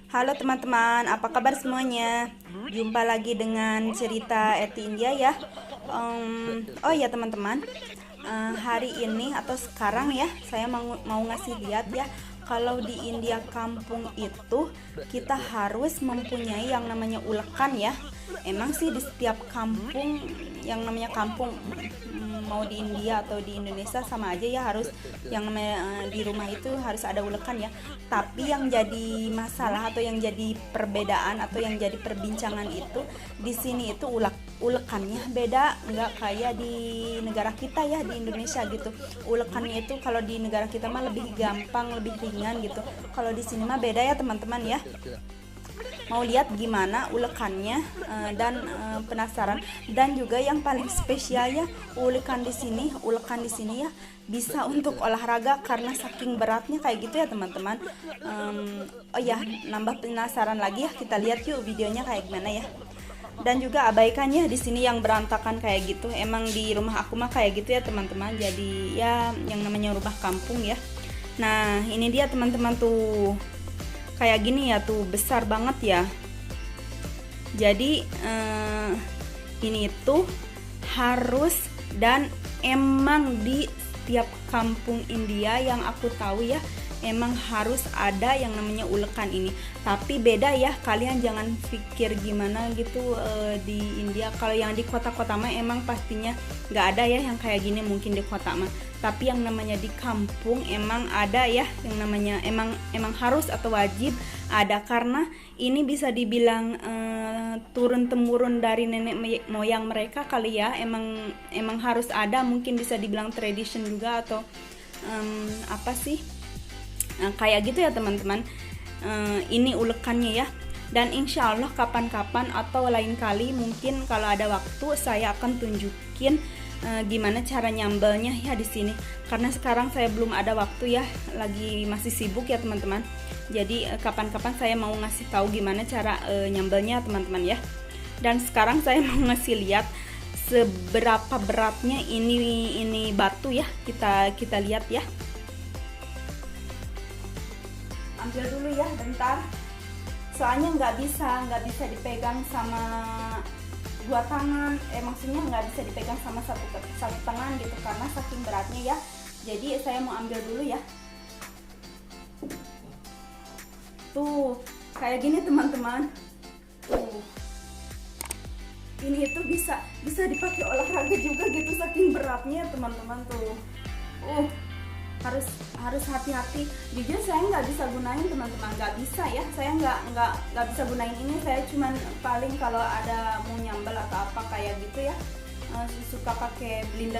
Halo teman-teman, apa kabar semuanya? Jumpa lagi dengan cerita Eti India ya. Oh ya teman-teman, hari ini atau sekarang ya, saya mau ngasih lihat ya. Kalau di India kampung itu kita harus mempunyai yang namanya ulekan ya. Emang sih di setiap kampung yang namanya kampung, mau di India atau di Indonesia sama aja ya, harus yang namanya di rumah itu harus ada ulekan ya. Tapi yang jadi masalah atau yang jadi perbedaan atau yang jadi perbincangan itu di sini itu ulekannya beda, nggak kayak di negara kita ya, di Indonesia gitu. Ulekannya itu kalau di negara kita mah lebih gampang, lebih ringan gitu. Kalau di sini mah beda ya teman-teman ya. Mau lihat gimana ulekannya, dan penasaran, dan juga yang paling spesial ya, ulekan di sini ya bisa untuk olahraga karena saking beratnya kayak gitu ya teman-teman. Oh ya, nambah penasaran lagi ya, kita lihat yuk videonya kayak gimana ya. Dan juga abaikannya di sini yang berantakan kayak gitu. Emang di rumah aku mah kayak gitu ya teman-teman. Jadi ya yang namanya rumah kampung ya. Nah, ini dia teman-teman tuh. Kayak gini ya tuh, besar banget ya. Jadi ini tuh harus, dan emang di setiap kampung India yang aku tahu ya, emang harus ada yang namanya ulekan ini. Tapi beda ya, kalian jangan pikir gimana gitu di India. Kalau yang di kota-kota mah emang pastinya nggak ada ya yang kayak gini mungkin di kota mah. Tapi yang namanya di kampung emang ada ya, yang namanya emang harus atau wajib ada, karena ini bisa dibilang turun temurun dari nenek moyang mereka kali ya. Emang harus ada, mungkin bisa dibilang tradition juga atau apa sih, kayak gitu ya teman-teman. Ini ulekannya ya. Dan insya Allah kapan-kapan atau lain kali mungkin kalau ada waktu saya akan tunjukin gimana cara nyambelnya ya di sini. Karena sekarang saya belum ada waktu ya, lagi masih sibuk ya teman-teman. Jadi kapan-kapan saya mau ngasih tahu gimana cara nyambelnya teman-teman ya. Dan sekarang saya mau ngasih lihat seberapa beratnya ini batu ya. Kita lihat ya. Ambil dulu ya bentar, soalnya nggak bisa dipegang sama dua tangan, maksudnya nggak bisa dipegang sama satu tangan gitu karena saking beratnya ya. Jadi saya mau ambil dulu ya. Tuh kayak gini teman-teman. Tuh ini itu bisa dipakai olahraga juga gitu saking beratnya teman-teman tuh. Harus hati-hati. Jujur saya nggak bisa gunain teman-teman, nggak bisa ya, saya nggak bisa gunain ini. Saya cuman paling kalau ada mau nyambel atau apa kayak gitu ya, suka pakai blender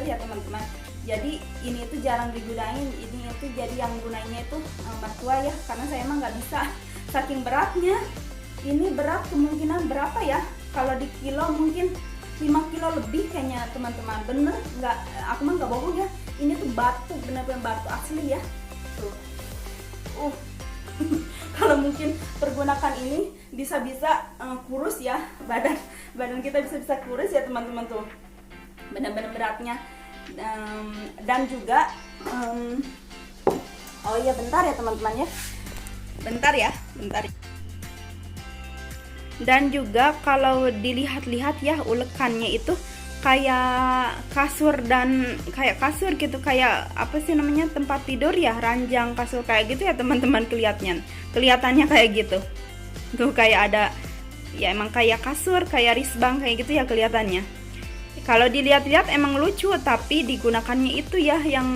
ya teman-teman. Jadi ini itu jarang digunain, ini itu jadi yang gunanya itu mertua ya, karena saya emang nggak bisa saking beratnya. Ini berat kemungkinan berapa ya, kalau di kilo mungkin 5 kilo lebih kayaknya teman-teman. Bener nggak, aku mah nggak bohong ya, ini tuh batu, bener-bener batu asli ya tuh. Kalau mungkin pergunakan ini bisa-bisa kurus ya, badan kita bisa kurus ya teman-teman tuh, bener-bener beratnya. Dan juga oh iya bentar ya teman-teman ya, bentar. Dan juga kalau dilihat-lihat ya, ulekannya itu kayak kasur gitu, kayak apa sih namanya, tempat tidur ya, ranjang kasur kayak gitu ya teman-teman. Kelihatannya kayak gitu tuh, kayak ada ya, emang kayak kasur, kayak risbang kayak gitu ya kelihatannya. Kalau dilihat-lihat emang lucu, tapi digunakannya itu ya yang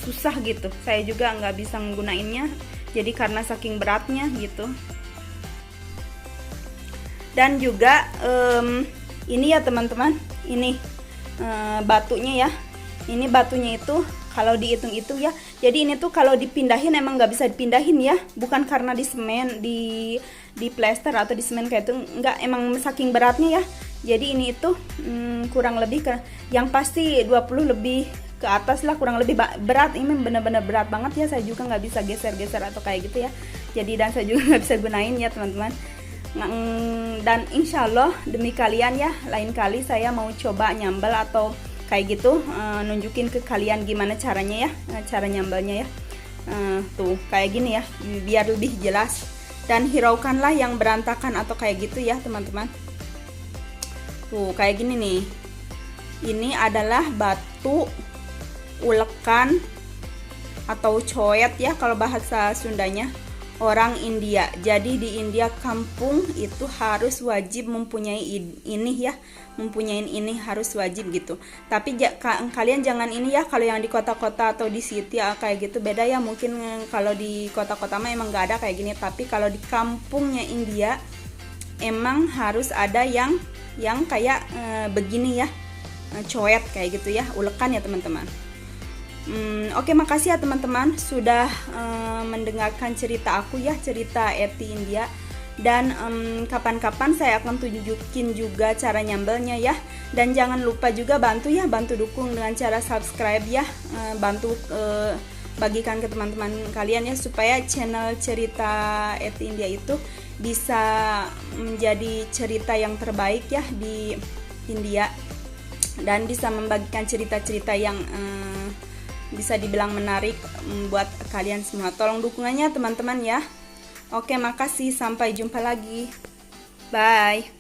susah gitu. Saya juga nggak bisa menggunainnya, jadi karena saking beratnya gitu. Dan juga ini ya teman-teman, ini batunya ya. Ini batunya itu kalau dihitung-hitung ya, jadi ini tuh kalau dipindahin emang nggak bisa dipindahin ya, bukan karena di semen, di plester atau di semen kayak itu, nggak, emang saking beratnya ya. Jadi ini itu kurang lebih yang pasti 20 lebih ke atas lah, kurang lebih berat. Ini benar-benar berat banget ya, saya juga nggak bisa geser-geser atau kayak gitu ya. Jadi dan saya juga nggak bisa gunain ya teman-teman. Dan insya Allah demi kalian ya, lain kali saya mau coba nyambel atau kayak gitu, nunjukin ke kalian gimana caranya ya, cara nyambelnya ya. Tuh kayak gini ya, biar lebih jelas. dan hiraukanlah yang berantakan atau kayak gitu ya teman-teman. Tuh kayak gini nih. Ini adalah batu ulekan atau coet ya kalau bahasa Sundanya, orang India. Jadi di India kampung itu harus wajib mempunyai ini ya, mempunyai ini harus wajib gitu. Tapi kalian jangan ini ya, kalau yang di kota-kota atau di city kayak gitu beda ya. Mungkin kalau di kota-kota mah emang nggak ada kayak gini, tapi kalau di kampungnya India emang harus ada yang kayak begini ya, coet kayak gitu ya, ulekan ya teman-teman. Oke, makasih ya teman-teman sudah mendengarkan cerita aku ya, cerita Eti India. Dan kapan-kapan saya akan tunjukin juga cara nyambelnya ya. Dan jangan lupa juga bantu dukung dengan cara subscribe ya, bantu bagikan ke teman-teman kalian ya, supaya channel cerita Eti India itu bisa menjadi cerita yang terbaik ya di India, dan bisa membagikan cerita-cerita yang bisa dibilang menarik buat kalian semua. Tolong dukungannya teman-teman ya. Oke, makasih, sampai jumpa lagi. Bye.